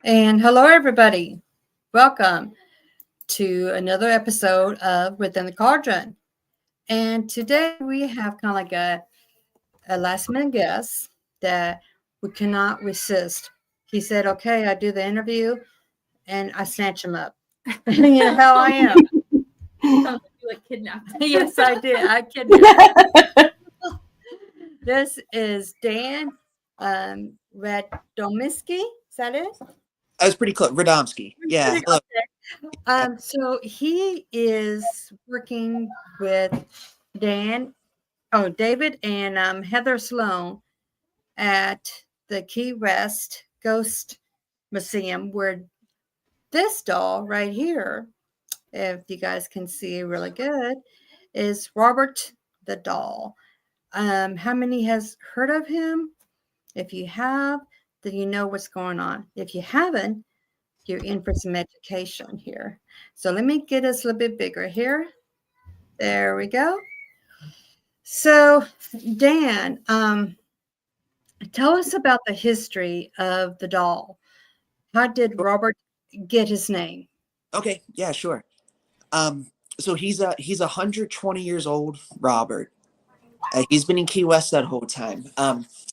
And hello, everybody. Welcome to another episode of Within the Cauldron. And today we have kind of like a last minute guest that we cannot resist. He said, okay, I do the interview and I snatch him up. You know how I am. Sounds like you like kidnapped. Yes, I did. I kidnapped him. This is Dan Radomski. Is that it? I was pretty close. Radomski. Yeah. Hello. So he is working with David and Heather Sloan at the Key West Ghost Museum, where this doll right here, if you guys can see really good, is Robert the doll. How many has heard of him? If you have, then you know what's going on. If you haven't, you're in for some education here. So let me get us a little bit bigger here. There we go. So, Dan, tell us about the history of the doll. How did Robert get his name? Okay. Yeah. Sure. So he's 120 years old, Robert. He's been in Key West that whole time.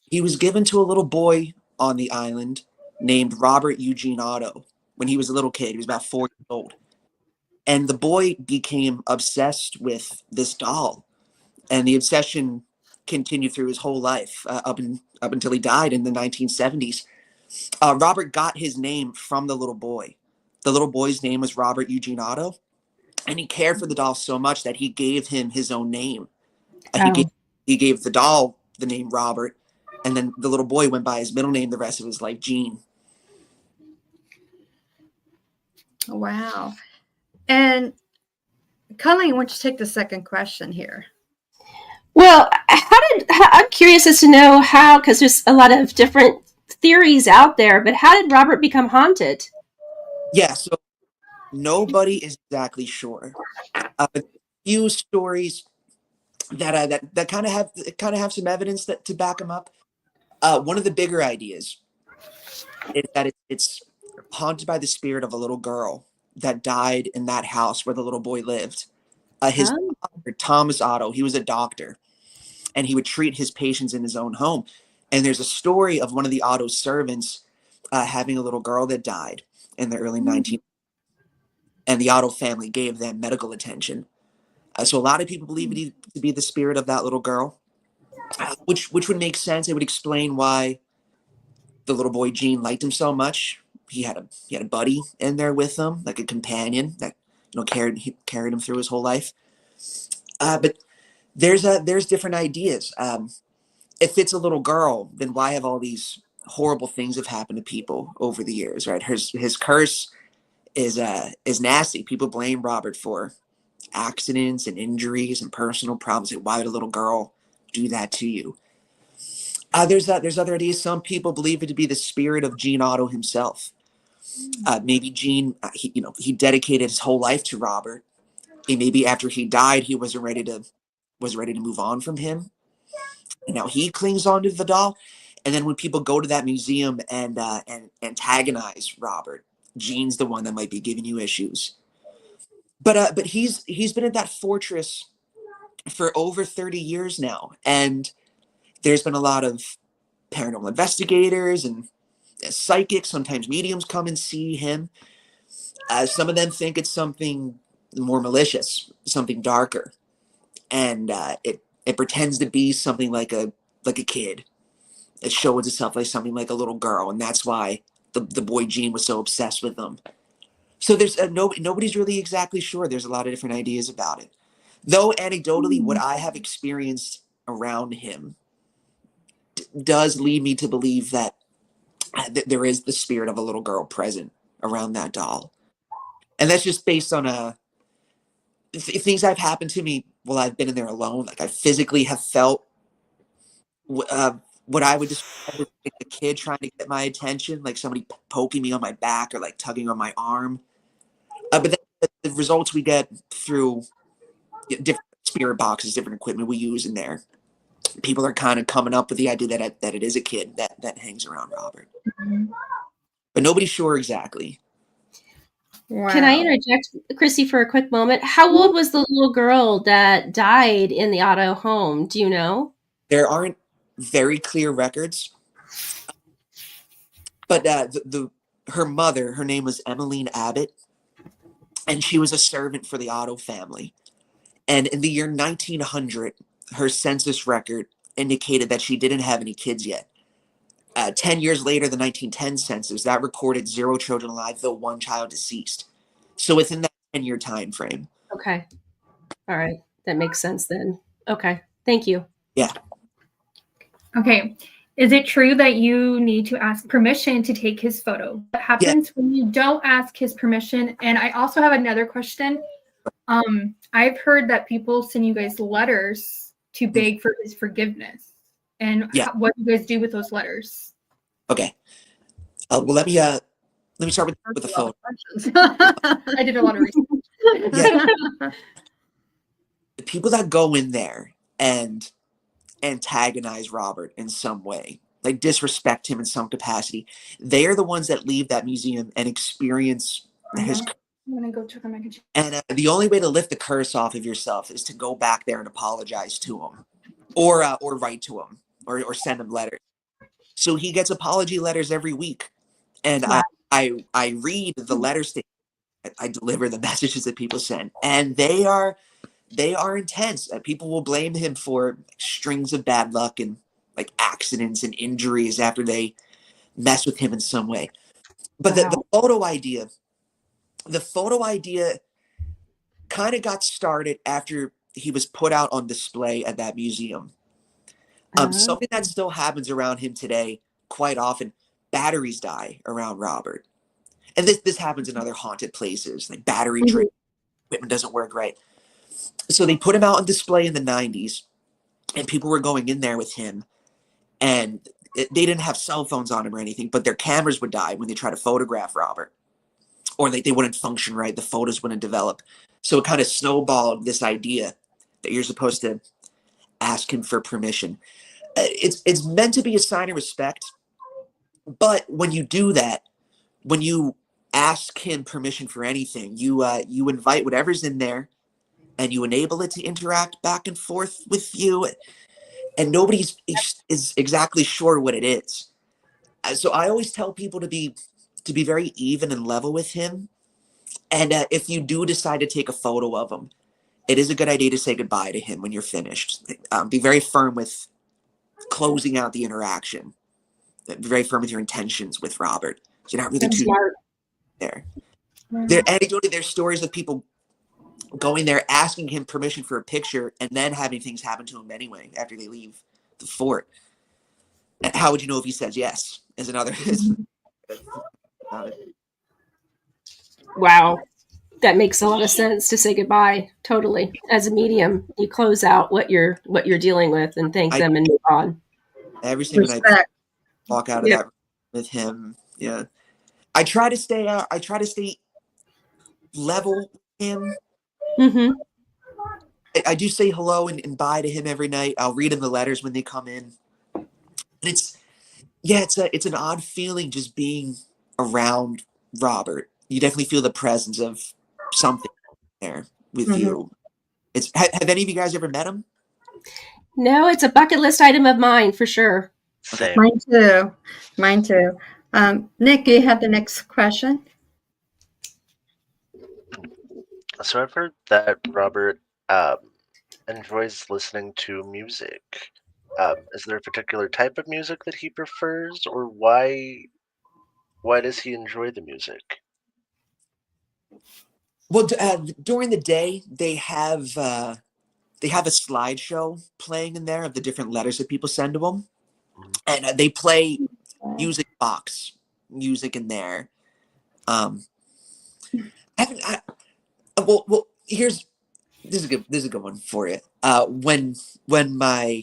He was given to a little boy on the island named Robert Eugene Otto when he was a little kid. He was about 4 years old, and the boy became obsessed with this doll, and the obsession continued through his whole life up until he died in the 1970s. Robert got his name from the little boy. The little boy's name was Robert Eugene Otto, and he cared for the doll so much that he gave him his own name. Oh. He gave the doll the name Robert, and then the little boy went by his middle name the rest of his life, Gene. Wow. And Colleen, why don't you take the second question here? Well, I'm curious as to know how, because there's a lot of different theories out there, but how did Robert become haunted? Yeah, so nobody is exactly sure. A few stories that kind of have some evidence that to back them up. One of the bigger ideas is that it's haunted by the spirit of a little girl that died in that house where the little boy lived. His Oh. father, Thomas Otto, he was a doctor, and he would treat his patients in his own home. And there's a story of one of the Otto servants having a little girl that died in the early 1900s, and the Otto family gave them medical attention. So a lot of people believe it to be the spirit of that little girl, which would make sense. It would explain why the little boy Gene liked him so much. He had a buddy in there with him, like a companion that carried him through his whole life. But there's different ideas. If it's a little girl, then why have all these horrible things have happened to people over the years, right? His curse is nasty. People blame Robert for accidents and injuries and personal problems. Like, why would a little girl do that to you? There's other ideas. Some people believe it to be the spirit of Gene Otto himself. Maybe Gene, he dedicated his whole life to Robert. And maybe after he died, he was ready to move on from him. And now he clings onto the doll. And then when people go to that museum and antagonize Robert, Gene's the one that might be giving you issues. But he's been at that fortress for over 30 years now, and there's been a lot of paranormal investigators and psychics, sometimes mediums, come and see him. Some of them think it's something more malicious, something darker, and it pretends to be something like a kid. It shows itself like something like a little girl, and that's why the boy Gene was so obsessed with them. So there's nobody's really exactly sure. There's a lot of different ideas about it, though anecdotally, what I have experienced around him does lead me to believe that there is the spirit of a little girl present around that doll, and that's just based on things that have happened to me while I've been in there alone. Like I physically have felt what I would describe as like a kid trying to get my attention, like somebody poking me on my back or like tugging on my arm. But then the results we get through different spirit boxes, different equipment we use in there, people are kind of coming up with the idea that it is a kid that hangs around Robert. but nobody's sure exactly. Wow. Can I interject, Chrissy, for a quick moment? How old was the little girl that died in the Otto home? Do you know? There aren't very clear records, but her mother, her name was Emmeline Abbott, and she was a servant for the Otto family. And in the year 1900, her census record indicated that she didn't have any kids yet. 10 years later, the 1910 census, that recorded 0 children alive, though 1 child deceased. So within that 10-year time frame. Okay. All right. That makes sense then. Okay. Thank you. Yeah. Okay. Is it true that you need to ask permission to take his photo? What happens when you don't ask his permission? And I also have another question. I've heard that people send you guys letters to beg for his forgiveness. And what do you guys do with those letters? Okay. Well, let me start with the photo. I did a lot of research. Yeah. The people that go in there and antagonize Robert in some way, like disrespect him in some capacity, they are the ones that leave that museum and experience his. I'm gonna go check on my computer. And the only way to lift the curse off of yourself is to go back there and apologize to him, or write to him, or send him letters. So he gets apology letters every week, and I read the letters to him. I deliver the messages that people send, and they are intense. People will blame him for strings of bad luck and like accidents and injuries after they mess with him in some way. But the photo idea kind of got started after he was put out on display at that museum. Something that still happens around him today quite often, batteries die around Robert. And this happens in other haunted places, like battery drain, equipment doesn't work right. So they put him out on display in the 90s, and people were going in there with him, and they didn't have cell phones on him or anything, but their cameras would die when they try to photograph Robert, or they wouldn't function right, the photos wouldn't develop. So it kind of snowballed this idea that you're supposed to ask him for permission. It's meant to be a sign of respect, but when you do that, when you ask him permission for anything, you invite whatever's in there, and you enable it to interact back and forth with you, and nobody is exactly sure what it is. So I always tell people to be very even and level with him. And if you do decide to take a photo of him, it is a good idea to say goodbye to him when you're finished. Be very firm with closing out the interaction. Be very firm with your intentions with Robert. You're not really too smart there. Anecdotally, there's stories of people going there, asking him permission for a picture, and then having things happen to him anyway after they leave the fort. How would you know if he says yes? Is another. Wow. That makes a lot of sense to say goodbye. Totally. As a medium, you close out what you're dealing with and thank them and move on. Every single night, walk out of that with him. Yeah. I try to stay level with him. Mm-hmm. I do say hello and bye to him every night. I'll read him the letters when they come in. And it's an odd feeling just being around Robert. You definitely feel the presence of something there with you. Have any of you guys ever met him? No, it's a bucket list item of mine for sure. Same. Mine too. Nick, you have the next question. So I've heard that Robert enjoys listening to music. Is there a particular type of music that he prefers, or why does he enjoy the music? Well, during the day they have a slideshow playing in there of the different letters that people send to him, and they play music box music in there. Well, this is a good one for you. When my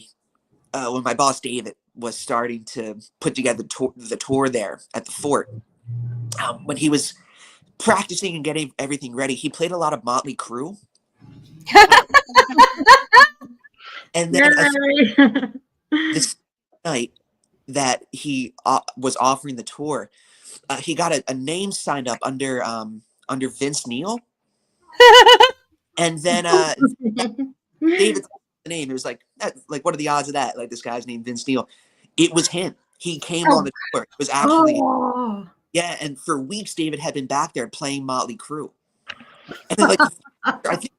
boss David was starting to put together the tour there at the fort, when he was practicing and getting everything ready, he played a lot of Motley Crue. And then this night that he was offering the tour, he got a name signed up under Vince Neil, and then David's the name. It was like what are the odds of that? Like this guy's named Vince Neil. It was him. He came on the tour. It was actually Oh. yeah. And for weeks, David had been back there playing Motley Crue, and then I think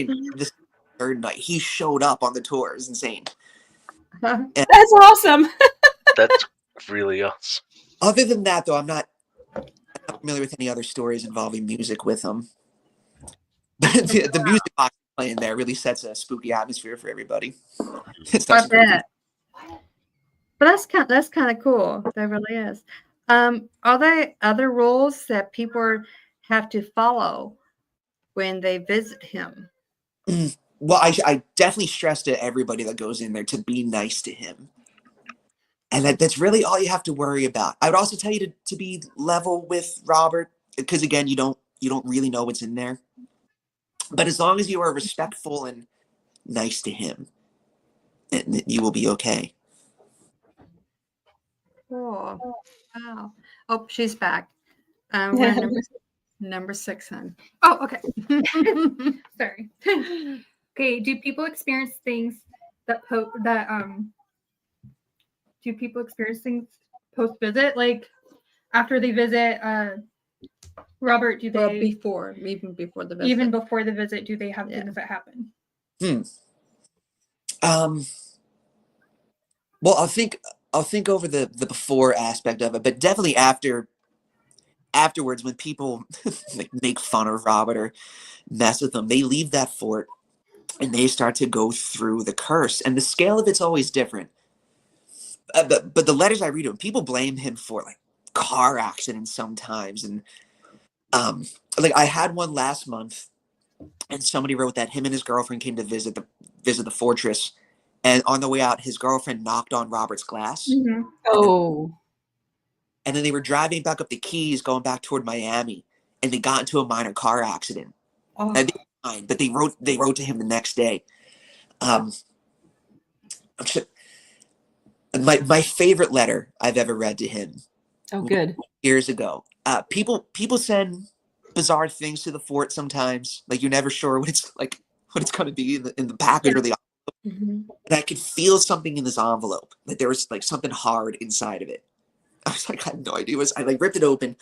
it was the third night he showed up on the tour. It was insane. And That's awesome. That's really awesome. other than that, though, I'm not familiar with any other stories involving music with him. But the music box playing there really sets a spooky atmosphere for everybody. I bet. But that's kind of cool. That really is. Are there other rules that people have to follow when they visit him? Well, I definitely stress to everybody that goes in there to be nice to him. And that's really all you have to worry about. I would also tell you to be level with Robert, because again, you don't really know what's in there. But as long as you are respectful and nice to him, you will be okay. Cool. Wow. Oh, she's back. We're at number 6, hon. Oh, okay. Sorry. Okay. Do people experience things do people experience things post visit? Like after they visit Robert, do they even before the visit? Even before the visit, do they have things that happen? Well, I'll think over the before aspect of it, but definitely afterwards when people make fun of Robert or mess with him, they leave that fort and they start to go through the curse, and the scale of it's always different. But the letters I read to him, people blame him for like car accidents sometimes, and like I had one last month, and somebody wrote that him and his girlfriend came to visit the fortress, and on the way out, his girlfriend knocked on Robert's glass. Mm-hmm. Oh. And then they were driving back up the Keys, going back toward Miami, and they got into a minor car accident. Oh. And they were fine, but they wrote to him the next day. I'm sure, my favorite letter I've ever read to him. Oh, good. Years ago. People send bizarre things to the fort sometimes. Like you're never sure what it's going to be in the package or the envelope. Mm-hmm. And I could feel something in this envelope. Like there was like something hard inside of it. I was like, I had no idea. I like ripped it open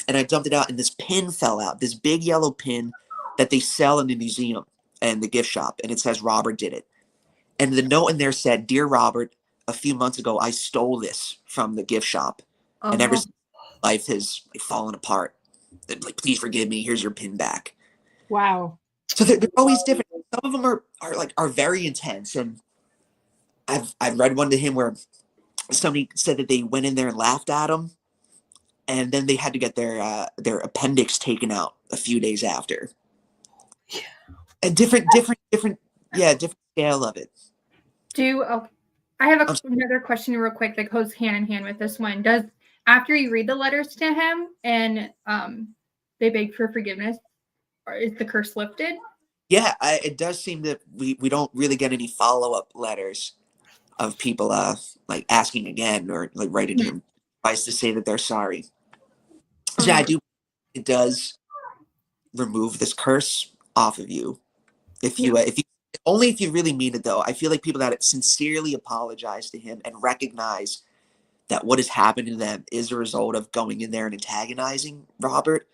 and I dumped it out, and this pin fell out. This big yellow pin that they sell in the museum and the gift shop, and it says Robert did it. And the note in there said, "Dear Robert, a few months ago I stole this from the gift shop, and ever since life has like fallen apart. And, like, please forgive me. Here's your pin back." Wow. So they're always different. Some of them are very intense, and I've read one to him where somebody said that they went in there and laughed at him, and then they had to get their appendix taken out a few days after. Yeah. A different scale of it. I have another question real quick that goes hand in hand with this one. Does after you read the letters to him and they beg for forgiveness, is the curse lifted? Yeah, it does seem that we don't really get any follow-up letters of people like asking again or like writing him twice to say that they're sorry. So yeah, it does remove this curse off of you. If you only if you really mean it, though. I feel like people that sincerely apologize to him and recognize that what has happened to them is a result of going in there and antagonizing Robert.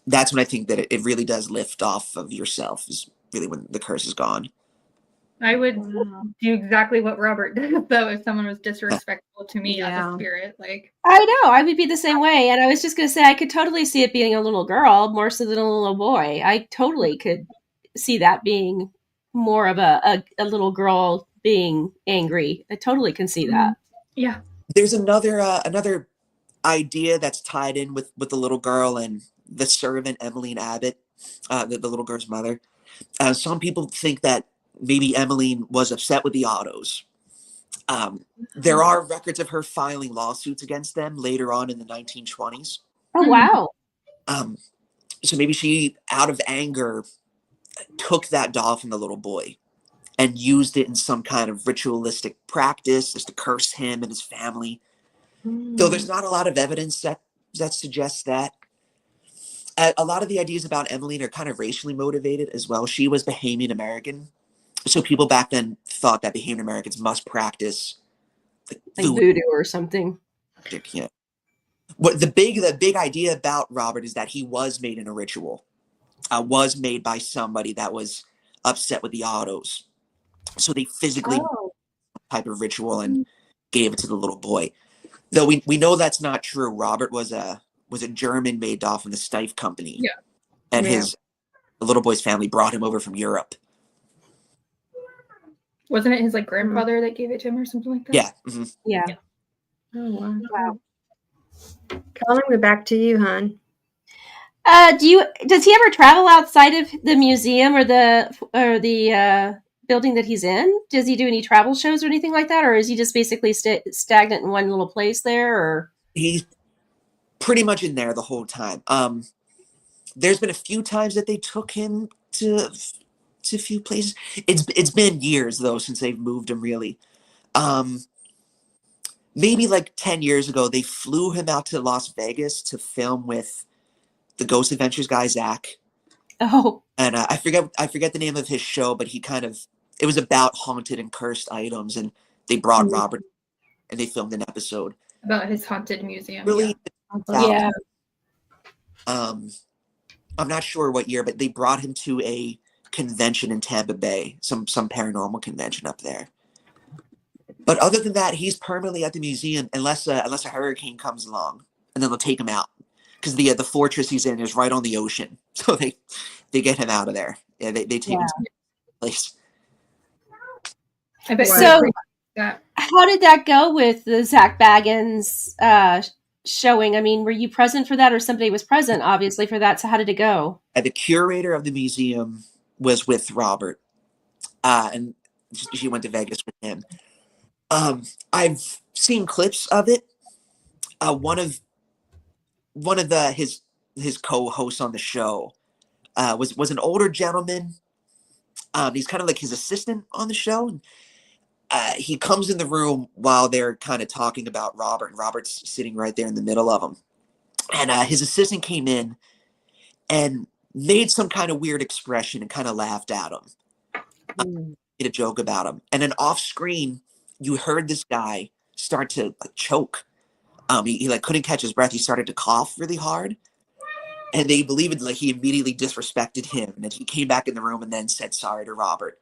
That's when I think that it really does lift off of yourself, is really when the curse is gone. I would do exactly what Robert did, though, if someone was disrespectful to me as a spirit. Like, I know, I would be the same way. And I was just going to say, I could totally see it being a little girl more so than a little boy. I totally could see that being more of a little girl being angry. I totally can see that. Yeah. There's another idea that's tied in with the little girl and the servant, Emmeline Abbott, the little girl's mother. Some people think that maybe Emmeline was upset with the Ottos. There are records of her filing lawsuits against them later on in the 1920s. Oh, wow. So maybe she, out of anger, took that doll from the little boy and used it in some kind of ritualistic practice just to curse him and his family. Though there's not a lot of evidence that that suggests that. A lot of the ideas about Emmeline are kind of racially motivated as well. She was Bahamian American, so people back then thought that Bahamian Americans must practice Like voodoo voodoo or something. magic. Yeah. What the big idea about Robert is that he was made in a ritual, was made by somebody that was upset with the Ottos. So they physically Oh. type of ritual and gave it to the little boy. Though we know that's not true. Robert was a German made off in the Steiff company, Yeah. and Yeah. the little boy's family brought him over from Europe. Wasn't it his like grandfather that gave it to him or something like that? Yeah. Mm-hmm. Yeah. Oh, wow. Wow. Colin, we're back to you, hon. Does he ever travel outside of the museum or the building that he's in? Does he do any travel shows or anything like that, or is he just basically stagnant in one little place there? Or He's pretty much in there the whole time. There's been a few times that they took him to a few places. It's been years though since they've moved him really. Maybe like 10 years ago, they flew him out to Las Vegas to film with the Ghost Adventures guy, Zach. oh, And I forget the name of his show, but it was about haunted and cursed items, and they brought Robert and they filmed an episode. About his haunted museum. Really, yeah. I'm not sure what year, but they brought him to a convention in Tampa Bay, some paranormal convention up there. But other than that, he's permanently at the museum unless a hurricane comes along, and then they'll take him out because the fortress he's in is right on the ocean, so they get him out of there. Yeah, they take him to the place. I bet So- that. How did that go with the Zach Baggins showing? I mean, were you present for that, or somebody was present, obviously, for that? So how did it go? The curator of the museum was with Robert, and she went to Vegas with him. I've seen clips of it. One of his co-hosts on the show was an older gentleman. He's kind of like his assistant on the show. And, he comes in the room while they're kind of talking about Robert, and Robert's sitting right there in the middle of them. And his assistant came in and made some kind of weird expression and kind of laughed at him. Made a joke about him. And then off screen, you heard this guy start to like choke. He like couldn't catch his breath. He started to cough really hard. And they believe it like he immediately disrespected him. And then he came back in the room and then said sorry to Robert.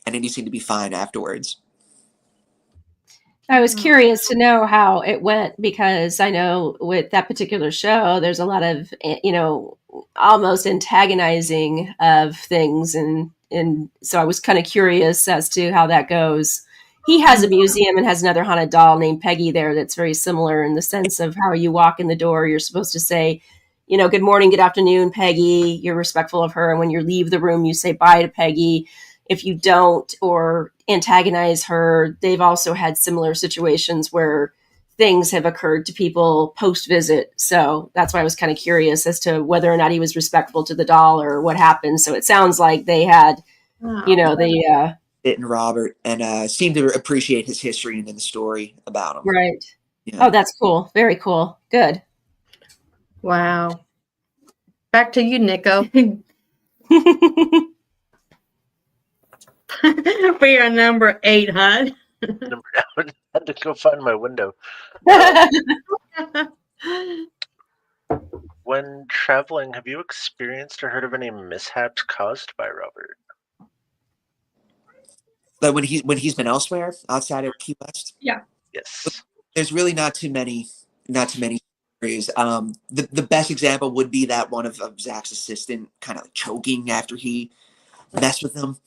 And then he seemed to be fine afterwards. I was curious to know how it went because I know with that particular show, there's a lot of, almost antagonizing of things. And so I was kind of curious as to how that goes. He has a museum and has another haunted doll named Peggy there that's very similar in the sense of how you walk in the door, you're supposed to say, good morning, good afternoon, Peggy. You're respectful of her. And when you leave the room, you say bye to Peggy. If you don't or antagonize her, they've also had similar situations where things have occurred to people post-visit. So that's why I was kind of curious as to whether or not he was respectful to the doll or what happened. So it sounds like they had, It and Robert and seemed to appreciate his history and the story about him. Right. Yeah. Oh, that's cool. Very cool. Good. Wow. Back to you, Nico. We are number 8, hon. I had to go find my window. When traveling, have you experienced or heard of any mishaps caused by Robert? Like when he's been elsewhere outside of Key West? Yes. There's really not too many stories. The best example would be that one of Zach's assistant kind of like choking after he messed with him.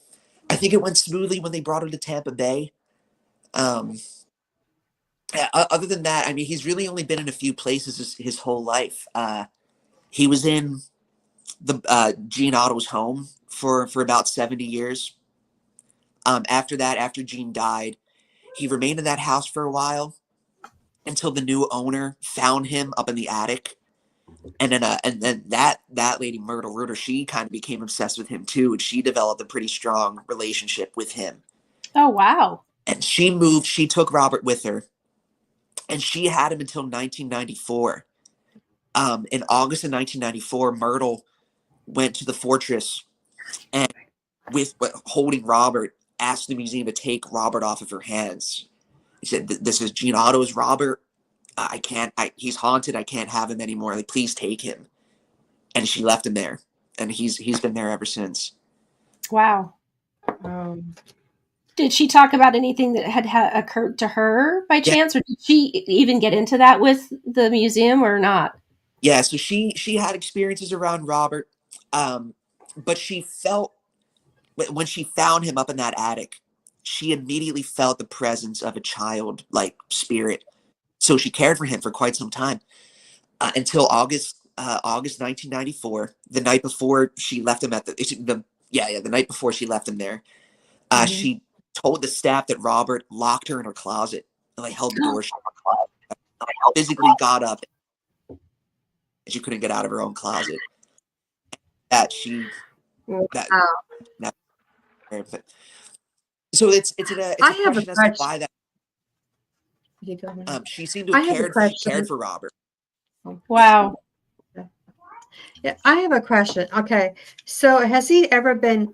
I think it went smoothly when they brought him to Tampa Bay. Other than that, I mean, he's really only been in a few places his whole life. He was in the Gene Otto's home for about 70 years. After that, after Gene died, he remained in that house for a while until the new owner found him up in the attic. And then that lady, Myrtle Reuter, she kind of became obsessed with him too, and she developed a pretty strong relationship with him. Oh, wow. And she took Robert with her, and she had him until 1994. In August of 1994, Myrtle went to the fortress and, with holding Robert, asked the museum to take Robert off of her hands. He said, "This is Gene Otto's Robert. I can't. He's haunted. I can't have him anymore. Like, please take him." And she left him there, and he's been there ever since. Wow. Did she talk about anything that had occurred to her by chance, or did she even get into that with the museum or not? Yeah, so she had experiences around Robert, but she felt, when she found him up in that attic, she immediately felt the presence of a child like spirit. So she cared for him for quite some time, until August 1994, the night before she left him at the night before she left him there. She told the staff that Robert locked her in her closet and like held the door shut. Physically got up, and she couldn't get out of her own closet. That she that, that so it's a question as to why that. She seemed to have cared for Robert. Wow. Yeah, I have a question. Okay, so has he ever been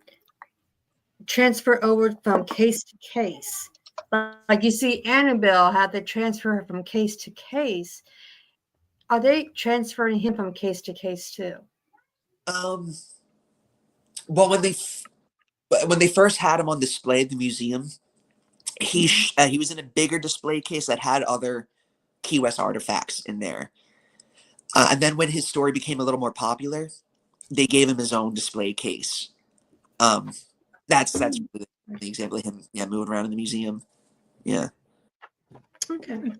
transferred over from case to case? Like you see, Annabelle had to transfer from case to case. Are they transferring him from case to case too? Well, when they first had him on display at the museum, he was in a bigger display case that had other Key West artifacts in there. And then when his story became a little more popular, they gave him his own display case. That's really the example of him, moving around in the museum. Yeah. Okay.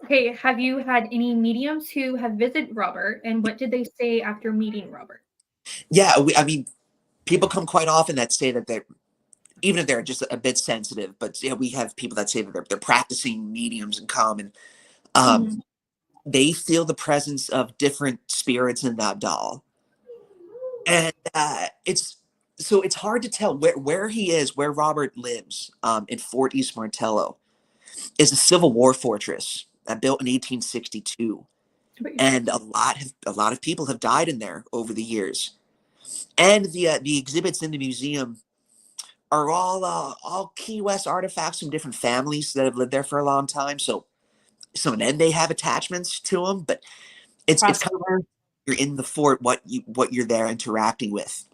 Okay, have you had any mediums who have visited Robert, and what did they say after meeting Robert? Yeah, I mean, people come quite often that say that they're, even if they're just a bit sensitive, but we have people that say that they're practicing mediums in common. They feel the presence of different spirits in that doll, and it's hard to tell where he is, where Robert lives. In Fort East Martello is a Civil War fortress built in 1862, and a lot of people have died in there over the years. And the exhibits in the museum are all Key West artifacts from different families that have lived there for a long time. So some of them may have attachments to them, but it's kind of, you're in the fort, what you're there interacting with.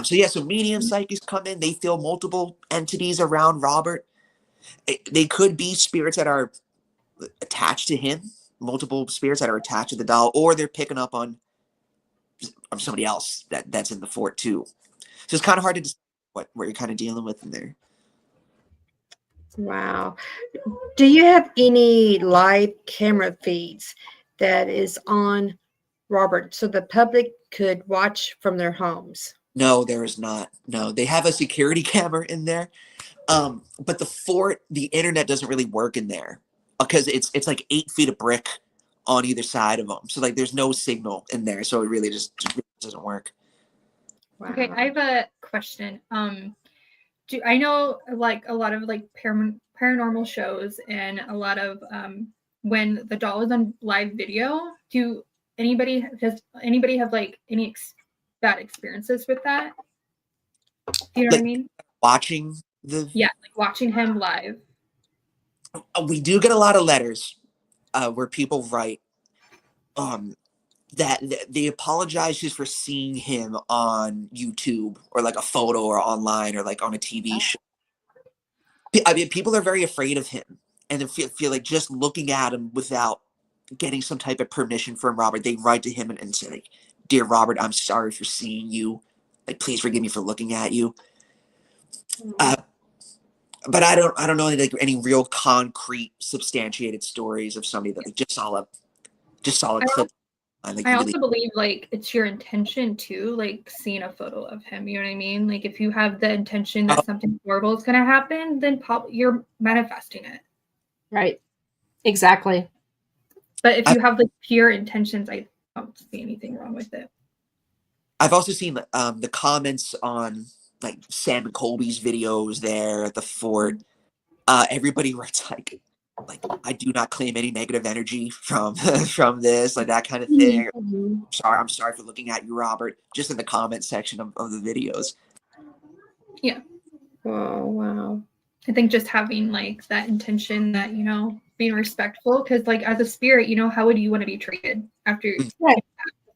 So medium psychics come in, they feel multiple entities around Robert. They could be spirits that are attached to him, multiple spirits that are attached to the doll, or they're picking up on somebody else that's in the fort too. So it's kind of hard to decide what you're kind of dealing with in there. Wow. Do you have any live camera feeds that is on Robert so the public could watch from their homes? No, there is not. No, they have a security camera in there. But the fort, the internet doesn't really work in there because it's like 8 feet of brick on either side of them. So like there's no signal in there. So it really just doesn't work. Wow. Okay, I have a question. I know like a lot of like paranormal shows and a lot of when the doll is on live video, does anybody have like any bad experiences with that? Do you know what I mean? Watching like watching him live. We do get a lot of letters where people write that they apologize just for seeing him on YouTube or like a photo or online or like on a TV show. I mean, people are very afraid of him and they feel like just looking at him without getting some type of permission from Robert, they write to him and say, like, "Dear Robert, I'm sorry for seeing you. Like, please forgive me for looking at you." But I don't know any real concrete substantiated stories of somebody that just saw a clip. I also believe like it's your intention too, like seeing a photo of him. You know what I mean? Like if you have the intention that something horrible is going to happen, then you're manifesting it. Right. Exactly. But if you have like pure intentions, I don't see anything wrong with it. I've also seen the comments on like Sam and Colby's videos there at the fort. Everybody writes like, like, I do not claim any negative energy from from this, like that kind of thing. I'm sorry for looking at you, Robert, just in the comment section of the videos. Yeah. Oh, wow. I think just having like that intention that, you know, being respectful, because like as a spirit, you know, how would you want to be treated after, Right.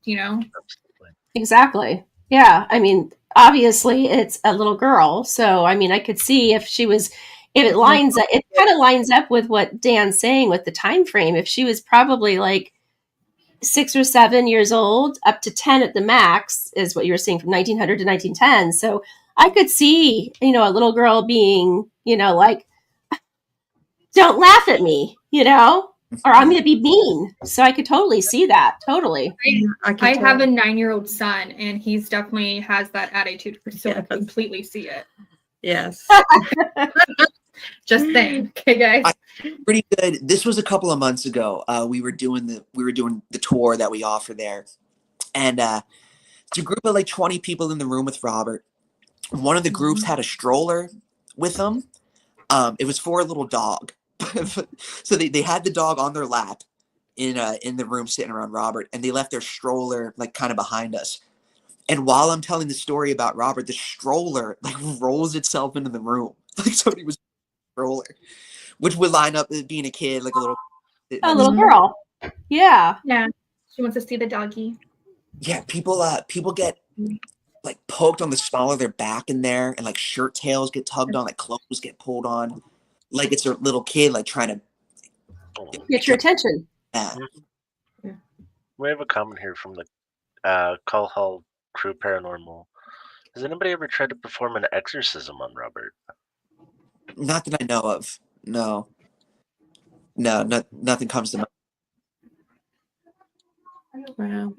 you know? Absolutely. Exactly. Yeah. I mean, obviously it's a little girl. So, I mean, I could see if she was, if it lines up, it kind of lines up with what Dan's saying with the time frame. If she was probably like 6 or 7 years old, up to 10 at the max, is what you were saying, from 1900 to 1910. So I could see, you know, a little girl being, you know, like, don't laugh at me, you know, or I'm going to be mean. So I could totally see that. Totally. I have a 9-year-old son, and he's definitely has that attitude, so I completely see it. Yes. Just saying. Okay, guys. Pretty good. This was a couple of months ago. We were doing the tour that we offer there, and it's a group of like 20 people in the room with Robert. One of the groups had a stroller with them. It was for a little dog, so they had the dog on their lap in the room sitting around Robert, and they left their stroller like kind of behind us. And while I'm telling the story about Robert, the stroller like rolls itself into the room, like somebody was in a stroller, which would line up as being a kid, like a little girl. Yeah. Yeah. She wants to see the doggy. Yeah, people get like poked on the small of their back in there, and like shirt tails get tugged on, like clothes get pulled on, like it's a little kid like trying to get your attention. Yeah. We have a comment here from the Call Hall Crew Paranormal. Has anybody ever tried to perform an exorcism on Robert? Not that I know of. No, nothing comes to mind. Wow.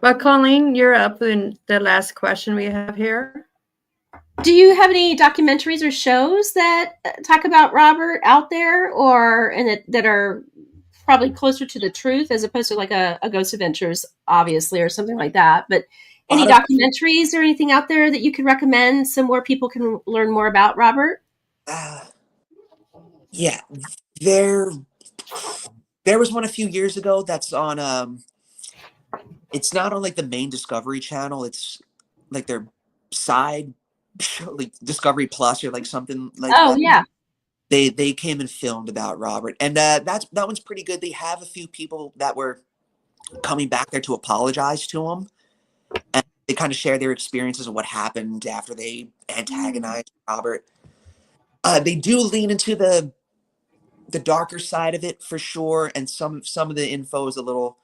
Well, Colleen, you're up in the last question we have here. Do you have any documentaries or shows that talk about Robert out there, or that are probably closer to the truth as opposed to like a Ghost Adventures, obviously, or something like that? But any documentaries or anything out there that you could recommend so more people can learn more about Robert? Yeah, there was one a few years ago that's on it's not on like the main Discovery Channel. It's like their side show, like Discovery Plus or like something like that. Oh yeah. They came and filmed about Robert, and that one's pretty good. They have a few people that were coming back there to apologize to him, and they kind of share their experiences of what happened after they antagonized Robert. They do lean into the darker side of it for sure, and some of the info is a little,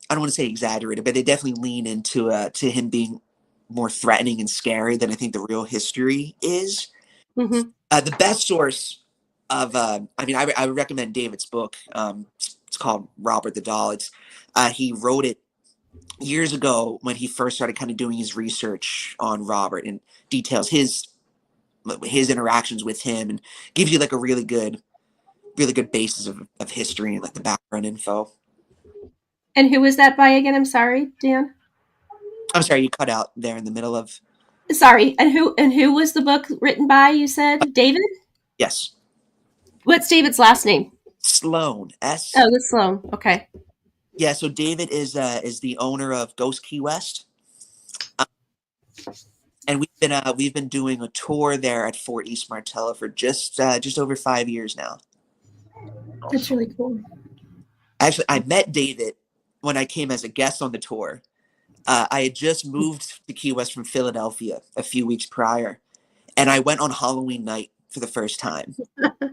I don't want to say exaggerated, but they definitely lean into to him being more threatening and scary than I think the real history is. Mm-hmm. The best source of, I mean, I would recommend David's book. It's called Robert the Doll. It's he wrote it years ago when he first started kind of doing his research on Robert, and details his interactions with him, and gives you like a really good basis of history and like the background info. And who was that by again? I'm sorry, Dan. I'm sorry, you cut out there in the middle of. Sorry, and who was the book written by? You said David. Yes. What's David's last name? Sloan. S. Oh, that's Sloan. Okay. Yeah. So David is the owner of Ghost Key West, and we've been doing a tour there at Fort East Martello for just over 5 years now. That's really cool. Actually, I met David when I came as a guest on the tour. I had just moved to Key West from Philadelphia a few weeks prior, and I went on Halloween night for the first time.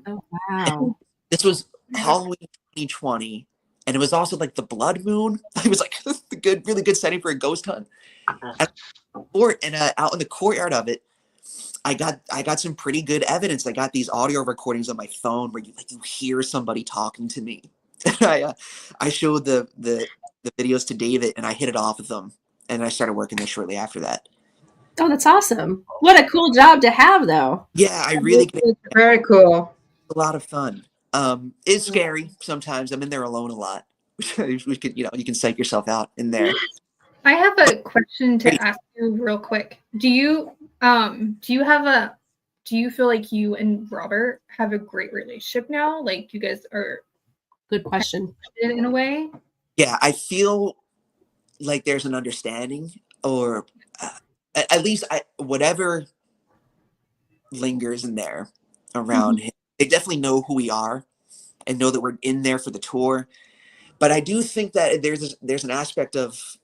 Oh wow! This was Halloween 2020, and it was also like the blood moon. It was like the really good setting for a ghost hunt. And out in the courtyard of it, I got some pretty good evidence. I got these audio recordings on my phone where you hear somebody talking to me. I showed the videos to David, and I hit it off with them, and I started working there shortly after that. Oh, that's awesome! What a cool job to have, though. Yeah, I really It's very cool. a lot of fun. It's scary sometimes. I'm in there alone a lot. We could, you can psych yourself out in there. I have a question to ask you real quick. Do you have do you feel like you and Robert have a great relationship now? Like you guys are Good question. in a way? Yeah, I feel like there's an understanding, or at least whatever lingers in there around him. They definitely know who we are and know that we're in there for the tour. But I do think that there's an aspect of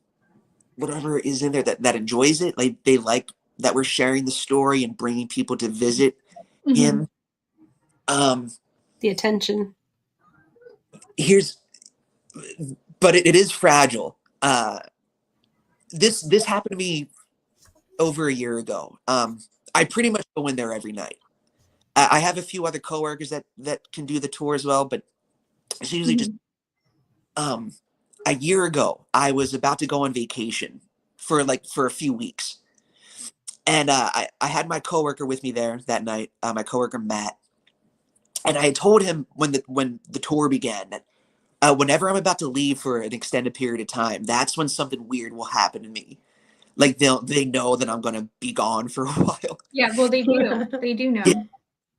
whatever is in there that enjoys it. Like they like that we're sharing the story and bringing people to visit him. The attention. Here's, but it is fragile. This happened to me over a year ago. I pretty much go in there every night. I have a few other coworkers that can do the tour as well, but it's usually just a year ago. I was about to go on vacation for a few weeks, and I had my coworker with me there that night. My coworker Matt, and I had told him when the tour began that whenever I'm about to leave for an extended period of time, that's when something weird will happen to me. Like they know that I'm gonna be gone for a while. Yeah, well, they do. They do know. Yeah.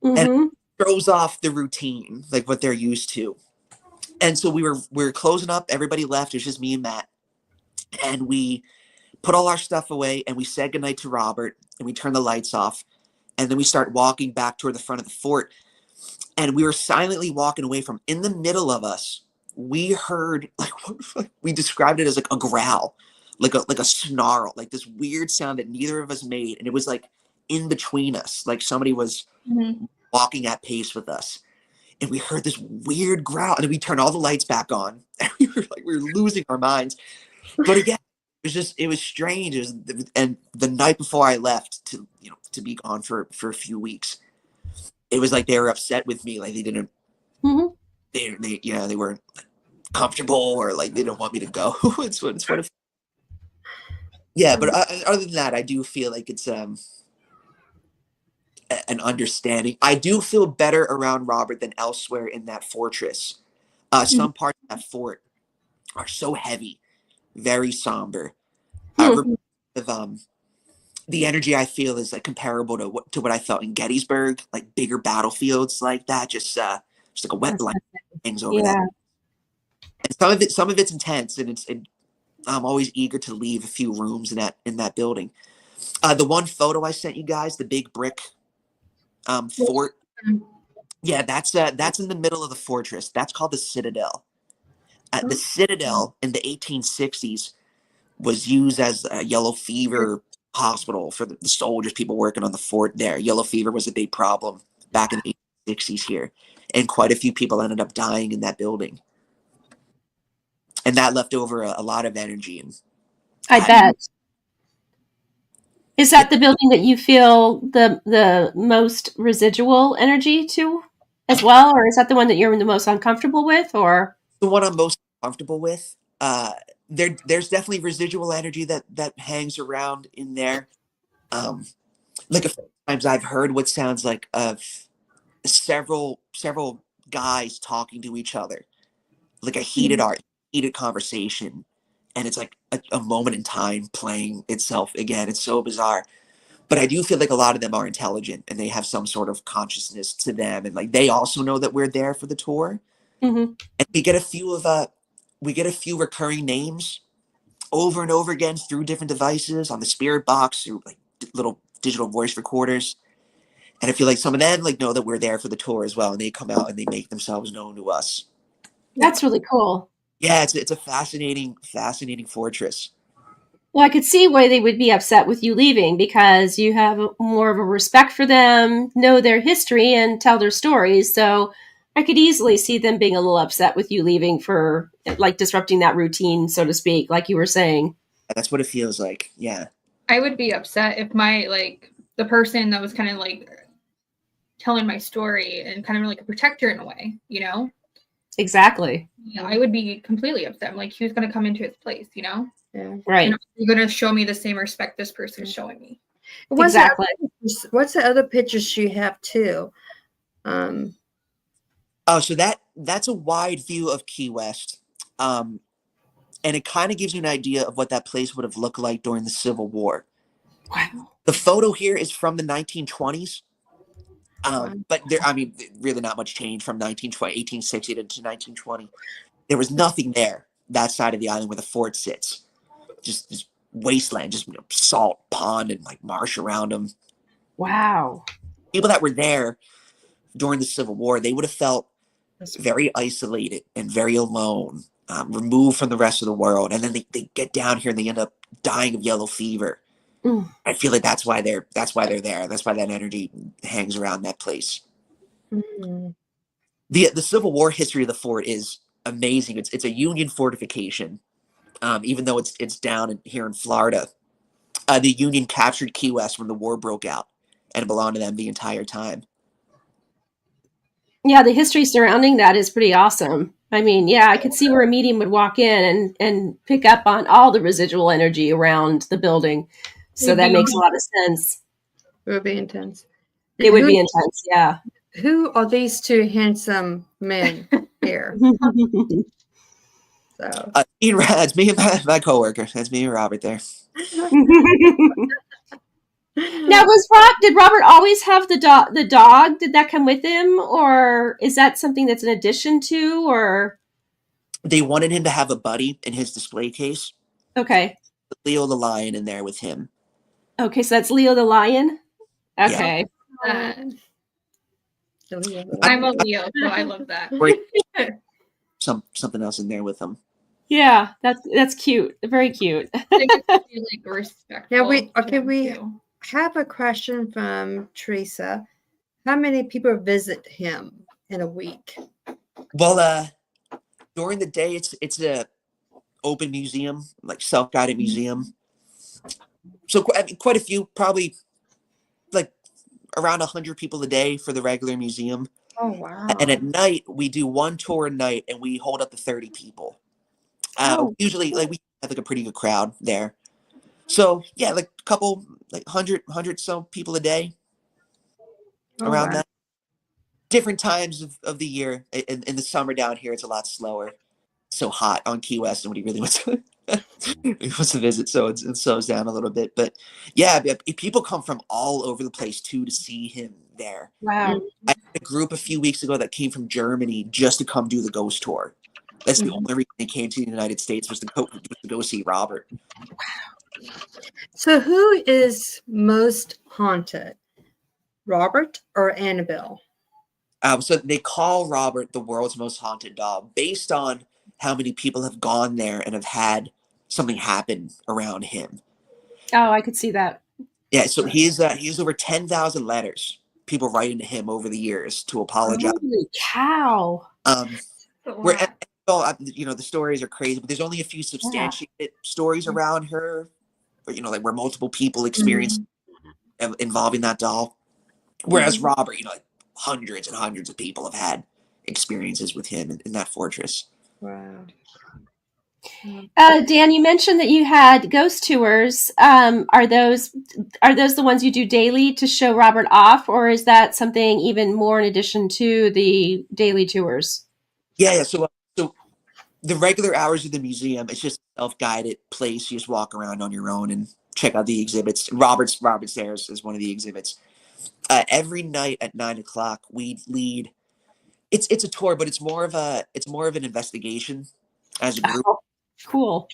And it throws off the routine, like what they're used to. And so we were closing up. Everybody left. It was just me and Matt, and we put all our stuff away, and we said goodnight to Robert, and we turned the lights off, and then we start walking back toward the front of the fort, and we were silently walking away from. In the middle of us, we heard we described it as like a growl, like a snarl, like this weird sound that neither of us made, and it was like in between us, like somebody was walking at pace with us. And we heard this weird growl, and we turned all the lights back on. And we were losing our minds. But again, it was strange. And the night before I left to be gone for a few weeks, it was like they were upset with me. Like they didn't, they weren't comfortable, or like they don't want me to go. it's what it, yeah. But other than that, I do feel like it's an understanding. I do feel better around Robert than elsewhere in that fortress. Some parts of that fort are so heavy, very somber. The energy I feel is like comparable to what I felt in Gettysburg, like bigger battlefields like that. Just like a wet blanket hangs over that. And some of it's intense, and I'm always eager to leave a few rooms in that building. The one photo I sent you guys, the big brick fort. Yeah, that's in the middle of the fortress. That's called the Citadel. The Citadel in the 1860s was used as a yellow fever hospital for the soldiers, people working on the fort there. Yellow fever was a big problem back in the 1860s here, and quite a few people ended up dying in that building. And that left over a lot of energy. And I bet. Is that the building that you feel the most residual energy to as well? Or is that the one that you're the most uncomfortable with? Or the one I'm most comfortable with. There's definitely residual energy that hangs around in there. Like a few times I've heard what sounds like several guys talking to each other, like a heated conversation, and it's like a moment in time playing itself again. It's so bizarre. But I do feel like a lot of them are intelligent, and they have some sort of consciousness to them, and like they also know that we're there for the tour. And we get a few recurring names over and over again through different devices on the spirit box, through like little digital voice recorders. And I feel like some of them like know that we're there for the tour as well, and they come out and they make themselves known to us. that's really cool. Yeah, it's a fascinating fortress. Well, I could see why they would be upset with you leaving, because you have more of a respect for them, know their history, and tell their stories. So I could easily see them being a little upset with you leaving for like disrupting that routine, so to speak, like you were saying. That's what it feels like. Yeah. I would be upset if the person that was kind of like telling my story and kind of like a protector in a way, you know? Exactly. Yeah, I would be completely upset. I'm like, who's going to come into his place, you know? Yeah. Right. You're going to show me the same respect this person is showing me. What's Exactly. What's the other pictures you have too? Oh, so that's a wide view of Key West. And it kind of gives you an idea of what that place would have looked like during the Civil War. Wow. The photo here is from the 1920s. Wow. But there, I mean, really not much change from 1860 to 1920. There was nothing there, that side of the island where the fort sits. Just wasteland, just salt pond and like marsh around them. Wow. People that were there during the Civil War, they would have felt very isolated and very alone, removed from the rest of the world. And then they get down here and they end up dying of yellow fever. Mm. I feel like that's why they're there. That's why that energy hangs around that place. Mm. The Civil War history of the fort is amazing. It's a Union fortification, even though it's down here in Florida. The Union captured Key West when the war broke out, and it belonged to them the entire time. Yeah, the history surrounding that is pretty awesome. I mean, yeah, I could see where a medium would walk in and pick up on all the residual energy around the building. So that makes a lot of sense. It would be intense. It would be intense, yeah. Who are these two handsome men here? So That's me and my coworker. That's me and Robert there. Now, did Robert always have the dog? Did that come with him, or is that something that's an addition to? Or they wanted him to have a buddy in his display case. Okay. Leo the lion in there with him. Okay, so that's Leo the lion. Okay. Uh, Leo. I'm a Leo, so I love that. Something else in there with him. Yeah, that's cute. Very cute. Like respectful. Yeah, we too. have a question from Teresa. How many people visit him in a week? Well, during the day, it's a open museum, like self-guided museum. So quite a few, probably like around 100 people a day for the regular museum. Oh wow! And at night, we do one tour a night, and we hold up to 30 people. Usually, like we have like a pretty good crowd there. So yeah, like a couple, like 100 some people a day around that. Different times of the year. In the summer down here, it's a lot slower. So hot on Key West, nobody really wants to visit, so it slows down a little bit. But yeah, people come from all over the place too to see him there. Wow. I had a group a few weeks ago that came from Germany just to come do the ghost tour. That's the only reason they came to the United States was to go see Robert. So who is most haunted, Robert or Annabelle? So they call Robert the world's most haunted doll based on how many people have gone there and have had something happen around him. Oh, I could see that. Yeah, so he has over 10,000 letters people writing to him over the years to apologize. Holy cow! The stories are crazy, but there's only a few substantiated stories around her, like where multiple people experience involving that doll. Whereas Robert, like hundreds and hundreds of people have had experiences with him in that fortress. Wow. Dan, you mentioned that you had ghost tours. Are those the ones you do daily to show Robert off, or is that something even more in addition to the daily tours? Yeah. So the regular hours of the museum, it's just a self-guided place. You just walk around on your own and check out the exhibits. Robert's there is one of the exhibits. Every night at 9:00, we lead. It's a tour, but it's more of an investigation as a group. Oh, cool.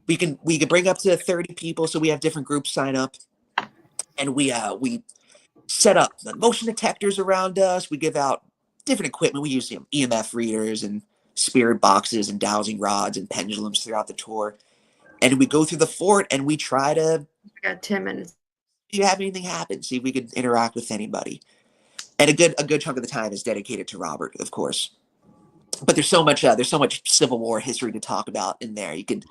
We can bring up to 30 people, so we have different groups sign up, and we set up the motion detectors around us. We give out different equipment. We use EMF readers and spirit boxes and dowsing rods and pendulums throughout the tour, and we go through the fort and we try to. We got 10 minutes. Do you have anything happen? See if we could interact with anybody. And a good chunk of the time is dedicated to Robert, of course. But there's so much Civil War history to talk about in there. You could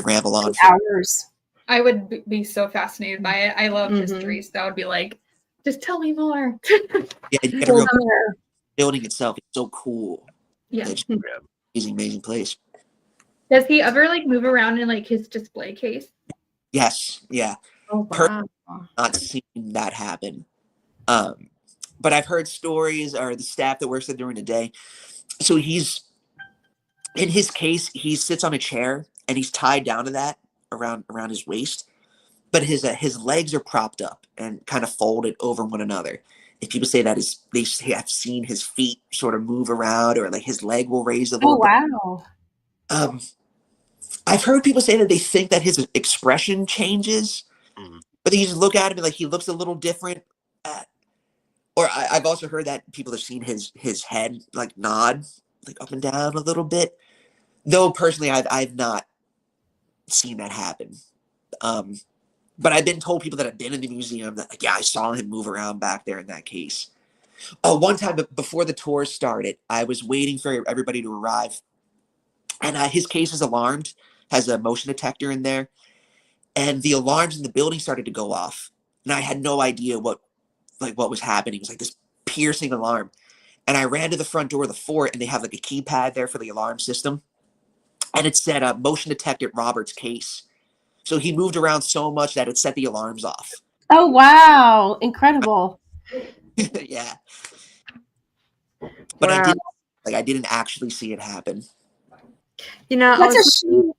ramble on for hours. I would be so fascinated by it. I love history, so I would be like, just tell me more. Yeah, you gotta the building itself is so cool. Yeah, it's amazing place. Does he ever move around in his display case? Yes, yeah. Oh, wow. Not seen that happen. But I've heard stories, or the staff that works there during the day. So he's in his case, he sits on a chair and he's tied down to that around his waist, but his legs are propped up and kind of folded over one another, if people say that they have seen his feet sort of move around, or like his leg will raise a Oh, little bit. wow. I've heard people say that they think that his expression changes, but then you just look at him and like he looks a little different. Or I've also heard that people have seen his head like nod like up and down a little bit. Though personally, I've not seen that happen. But I've been told, people that have been in the museum, that like, yeah, I saw him move around back there in that case. One time before the tour started, I was waiting for everybody to arrive, and his case is alarmed, has a motion detector in there, and the alarms in the building started to go off, and I had no idea what was happening. It was like this piercing alarm, and I ran to the front door of the fort, and they have like a keypad there for the alarm system, and it said motion detected Robert's case. So he moved around so much that it set the alarms off. Oh, wow. Incredible. Yeah. But Wow. I didn't actually see it happen. You know, That's a shame.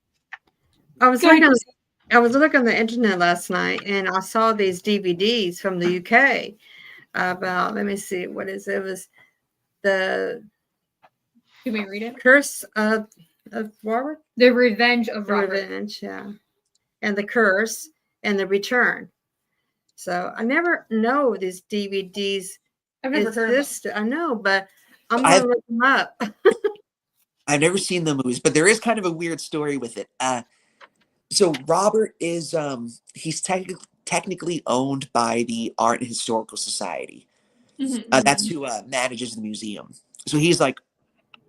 I was Go ahead, looking Chrissy. I was looking on the internet last night, and I saw these DVDs from the UK about, let me see, what is it? It was the Can we read it? Curse of Robert? The Revenge of The Robert. Revenge, yeah. And the Curse and the Return. So I never know these DVDs I've never heard of exist. I know, but I'm going to look them up. I've never seen the movies, but there is kind of a weird story with it. So Robert is he's technically owned by the Art and Historical Society. That's who manages the museum. So he's like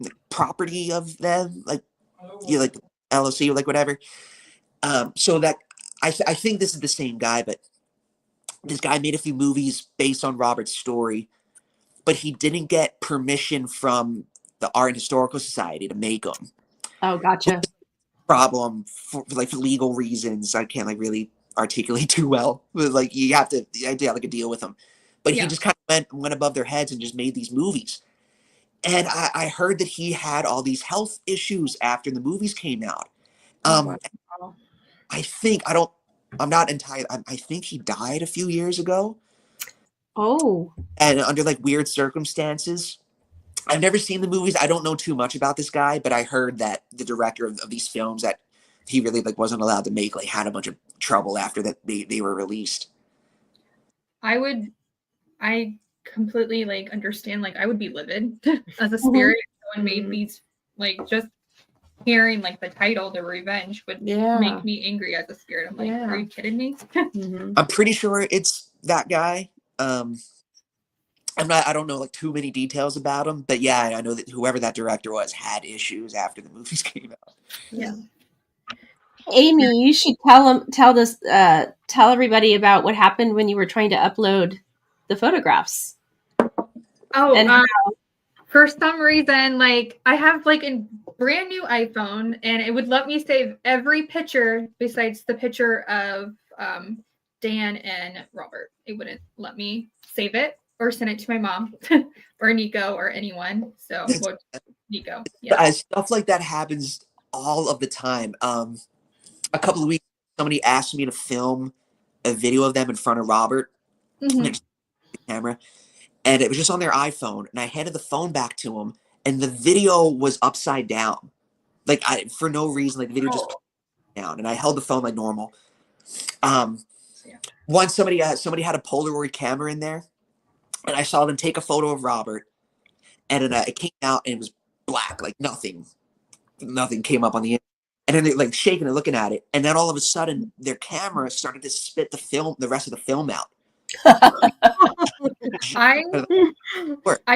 the property of them, like like LLC or like whatever. So that I think this is the same guy, but this guy made a few movies based on Robert's story, but he didn't get permission from the Art and Historical Society to make them. Oh, gotcha. Problem for legal reasons. I can't like really articulate too well, but like you have to have like a deal with them. But he just kind of went above their heads and just made these movies. And I heard that he had all these health issues after the movies came out. I think I'm not entirely. I think he died a few years ago. Oh. And under like weird circumstances. I've never seen the movies. I don't know too much about this guy, but I heard that the director of these films that he really like wasn't allowed to make, like had a bunch of trouble after that they were released. I completely like understand. Like I would be livid as a spirit if someone made these, like just hearing like the title, The Revenge, would make me angry as a spirit. I'm like, are you kidding me? I'm pretty sure it's that guy. I don't know like too many details about him, but yeah, I know that whoever that director was had issues after the movies came out. Yeah. Amy, you should tell everybody about what happened when you were trying to upload the photographs. Oh, for some reason, like I have like a brand new iPhone, and it would let me save every picture besides the picture of Dan and Robert. It wouldn't let me save it or send it to my mom or Nico or anyone. So Nico. Yeah. Stuff like that happens all of the time. A couple of weeks, somebody asked me to film a video of them in front of Robert, the camera, and it was just on their iPhone. And I handed the phone back to him, and the video was upside down, like for no reason. Like the video just down, and I held the phone like normal. Once somebody had a Polaroid camera in there, and I saw them take a photo of Robert, and it came out and it was black, like nothing came up on the image. And then they're like shaking and looking at it, and then all of a sudden their camera started to spit the rest of the film out. I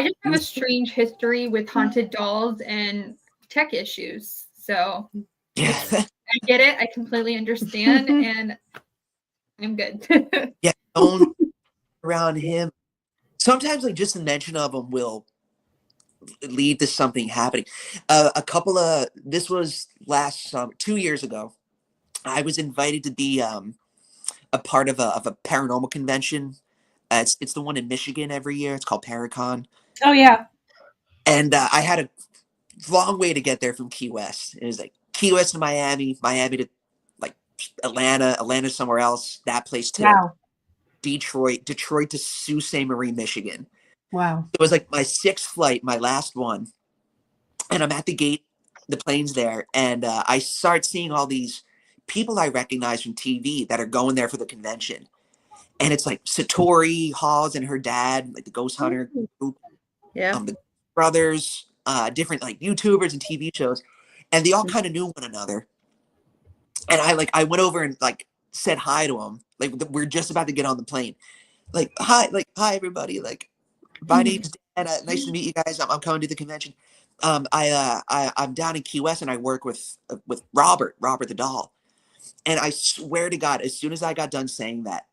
just have a strange history with haunted dolls and tech issues. So I get it. I completely understand, and I'm good. Yeah, don't around him. Sometimes like just the mention of him will lead to something happening. This was last 2 years ago. I was invited to be a part of a paranormal convention. It's the one in Michigan every year. It's called Paracon. Oh yeah. And I had a long way to get there from Key West. It was like Key West to Miami to like Atlanta somewhere else. That place too. Wow. Detroit to Sault Ste. Marie, Michigan. Wow. It was like my 6th flight, my last one. And I'm at the gate, the plane's there, and I start seeing all these people I recognize from TV that are going there for the convention. And it's like Satori Hawes and her dad, like the Ghost Hunter group, Yeah. the brothers, different like YouTubers and TV shows, and they all kind of knew one another. And I went over and like said hi to them. Like we're just about to get on the plane. Like hi everybody. Like my name's Dan. Nice to meet you guys. I'm coming to the convention. I'm down in Key West and I work with Robert the doll. And I swear to God, as soon as I got done saying that,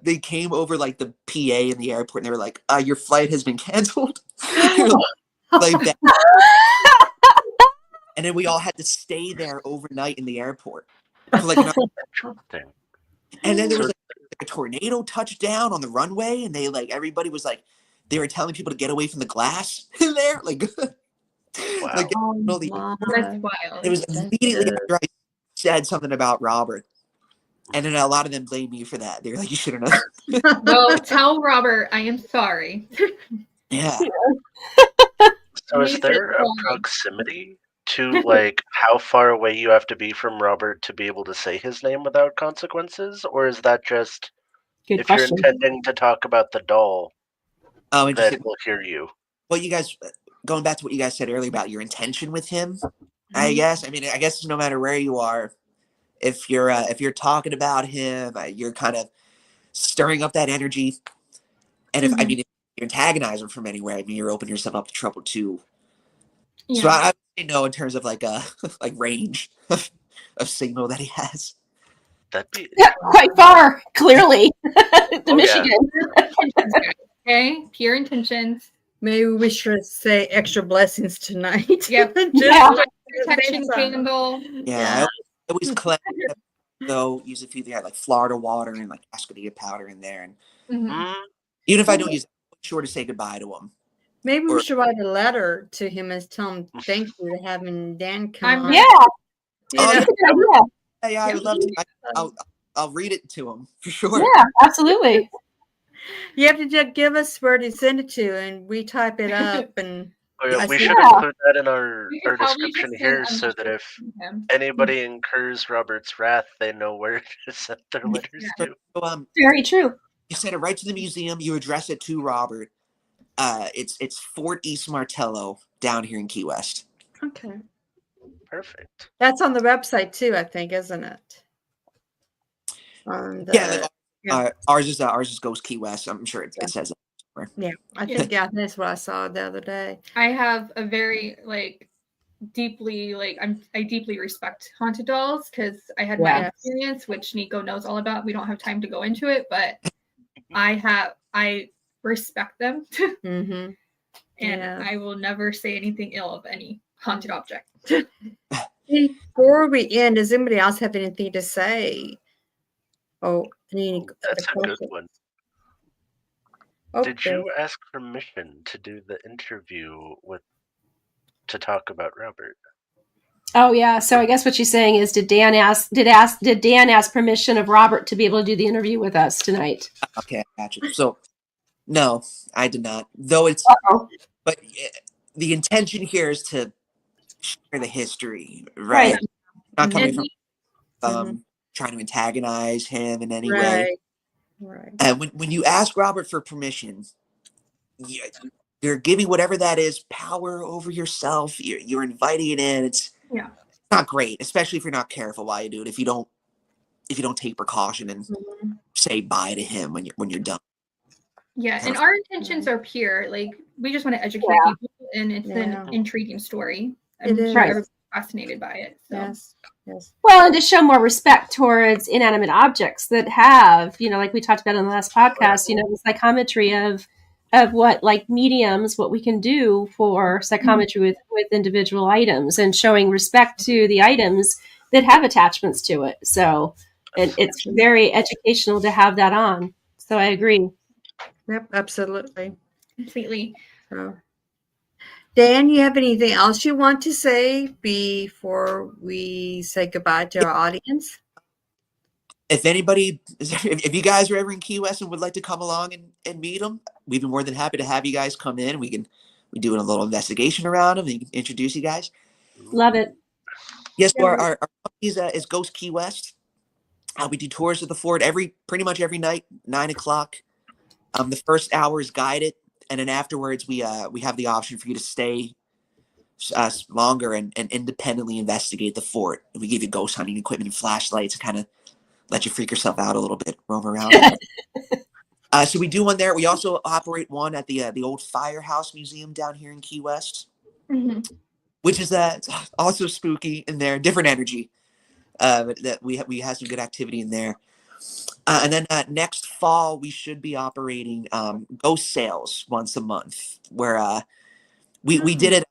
they came over like the PA in the airport and they were like, "Your flight has been canceled." like that. And then we all had to stay there overnight in the airport for like another. Interesting. And then there was like a tornado touchdown on the runway, and everybody was like, they were telling people to get away from the glass in there, like, Wow. like That's wild. it was immediately after I said something about Robert, and then a lot of them blamed me for that. They were like, "You should have known." Well, tell Robert I am sorry. Yeah. So is there a proximity to like how far away you have to be from Robert to be able to say his name without consequences, or is that just Good if question. you're intending to talk about the doll, Oh, then interesting. we'll hear you? Well, you guys, going back to what you guys said earlier about your intention with him, I guess. I mean, I guess no matter where you are, if you're talking about him, you're kind of stirring up that energy. And if if you antagonize him from anywhere, I mean, you're opening yourself up to trouble too. Yeah. So I would say no in terms of like like range of signal that he has. That'd be Yeah, quite far, clearly. To Oh, yeah. Michigan. Okay, pure intentions. Maybe we should say extra blessings tonight. Yep. Yeah. Protection candle. Yeah, I always collect though. Use a few things like Florida water and like Ascodita powder in there, and Mm, even if I don't use it, I'm sure to say goodbye to him. Maybe we Or- should write a letter to him and tell him thank you to having Dan come I'm on. Yeah. You Oh, know? yeah, I would love to. I'll read it to him for sure. Yeah, absolutely. You have to just give us where to send it to, and we type it up. And oh, yeah, I we see. should Yeah. include that in our You could probably description just here, send so a that message if to him. anybody incurs Robert's wrath, they know where to send their letters to. So, Very true. you send it right to the museum. You address it to Robert. It's Fort East Martello down here in Key West. okay, Perfect. that's on the website too, I think, isn't it? On the, Yeah, yeah. ours is Ghost Key West. I'm sure it says it. Yeah, I think that's what I saw the other day. I have a very deeply I deeply respect haunted dolls because I had my Yeah. experience, which Nico knows all about. We don't have time to go into it, but I respect them, Mm-hmm. and Yeah. I will never say anything ill of any haunted object. Before we end, does anybody else have anything to say? Oh, any That's a good questions? one. Oh, Did you ask permission to do the interview to talk about Robert? Oh yeah. So I guess what she's saying is, did Dan ask permission of Robert to be able to do the interview with us tonight? Okay, I got you. So, no, I did not. Though but the intention here is to share the history, right? Right. Not coming And from trying to antagonize him in any way. right. Right. And when you ask Robert for permission, you're giving whatever that is power over yourself. You're inviting it in. It's not great, especially if you're not careful while you do it. If you don't take precaution and say bye to him when you're done. Yeah, and our intentions are pure. Like, we just want to educate people, and it's an intriguing story. I'm It is. sure everybody's fascinated by it. So. Yes. Yes. Well, and to show more respect towards inanimate objects that have, like we talked about in the last podcast, the psychometry of what mediums, what we can do for psychometry with individual items, and showing respect to the items that have attachments to it. So it's very educational to have that on. So I agree. Yep, absolutely. Completely. So, Dan, you have anything else you want to say before we say goodbye to our audience? if anybody, if you guys are ever in Key West and would like to come along and meet them, we'd be more than happy to have you guys come in. We do a little investigation around them and introduce you guys. Love it. Yes, so our company is Ghost Key West. We do tours of the fort pretty much every night, 9 o'clock. The first hour is guided, and then afterwards we have the option for you to stay longer and independently investigate the fort. And we give you ghost hunting equipment and flashlights to kind of let you freak yourself out a little bit, roam around. So we do one there. We also operate one at the old Firehouse Museum down here in Key West, which is also spooky in there, different energy. But that we have some good activity in there. And then next fall we should be operating ghost sales once a month, where we did it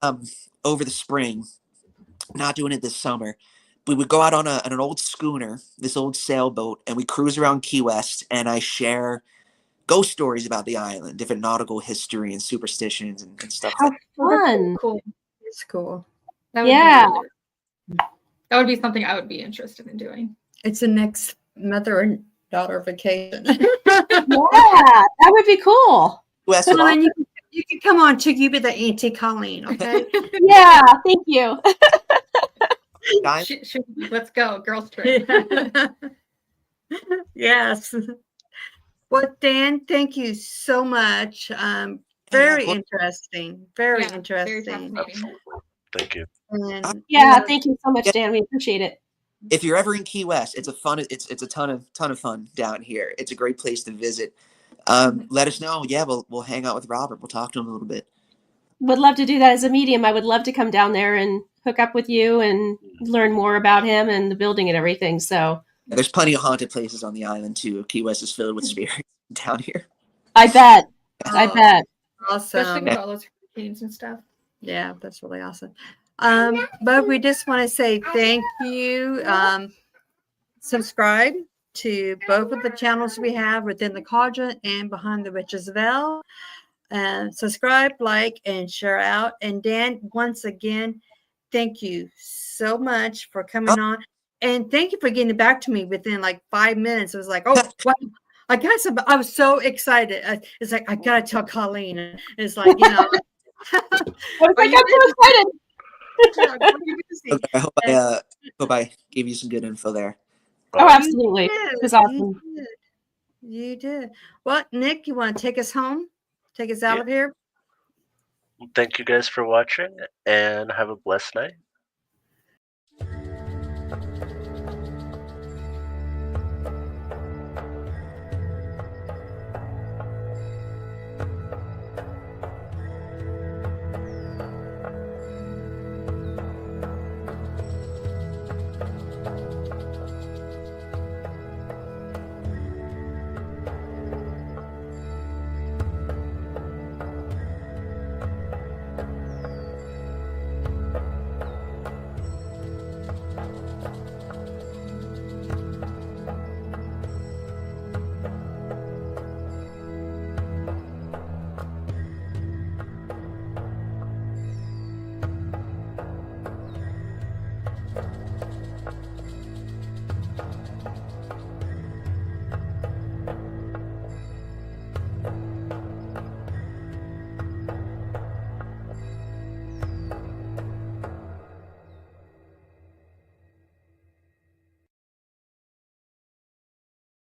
over the spring, not doing it this summer. We would go out on an old schooner, this old sailboat, and we cruise around Key West, and I share ghost stories about the island, different nautical history and superstitions and stuff How like fun. Cool. It's cool. That would Yeah. that would be something I would be interested in doing. It's the next mother and daughter vacation. Yeah, that would be cool. West. Colleen, you can come on too. You be the Auntie Colleen, okay? Yeah, thank you. Guys, Let's go, girls trip. Yes. Well, Dan, thank you so much. Very interesting. Very Yeah, interesting. fascinating. Absolutely. Thank you. And, Yeah, thank you so much, Dan. We appreciate it. if you're ever in Key West, it's a ton of fun down here. It's a great place to visit. Let us know. Yeah, we'll hang out with Robert. We'll talk to him a little bit. Would love to do that as a medium. I would love to come down there and hook up with you and learn more about him and the building and everything. So There's plenty of haunted places on the island too. Key West is filled with spirits down here. I bet. Oh, I bet. Especially awesome. with all those hurricanes and stuff. Yeah, that's really awesome. But we just want to say thank you. Subscribe to both of the channels we have within the Cauldron and Behind the Witch's Veil. Subscribe, like, and share out. And Dan, once again, thank you so much for coming on. And thank you for getting back to me within like 5 minutes. It was like, oh, wow. I was so excited. It's like, I got to tell Colleen. It's like, you know. I was like, I'm so excited. I hope I gave you some good info there. Oh, absolutely. It was awesome. You did. Well, Nick, you want to take us home? Take us out of here? Thank you guys for watching, and have a blessed night.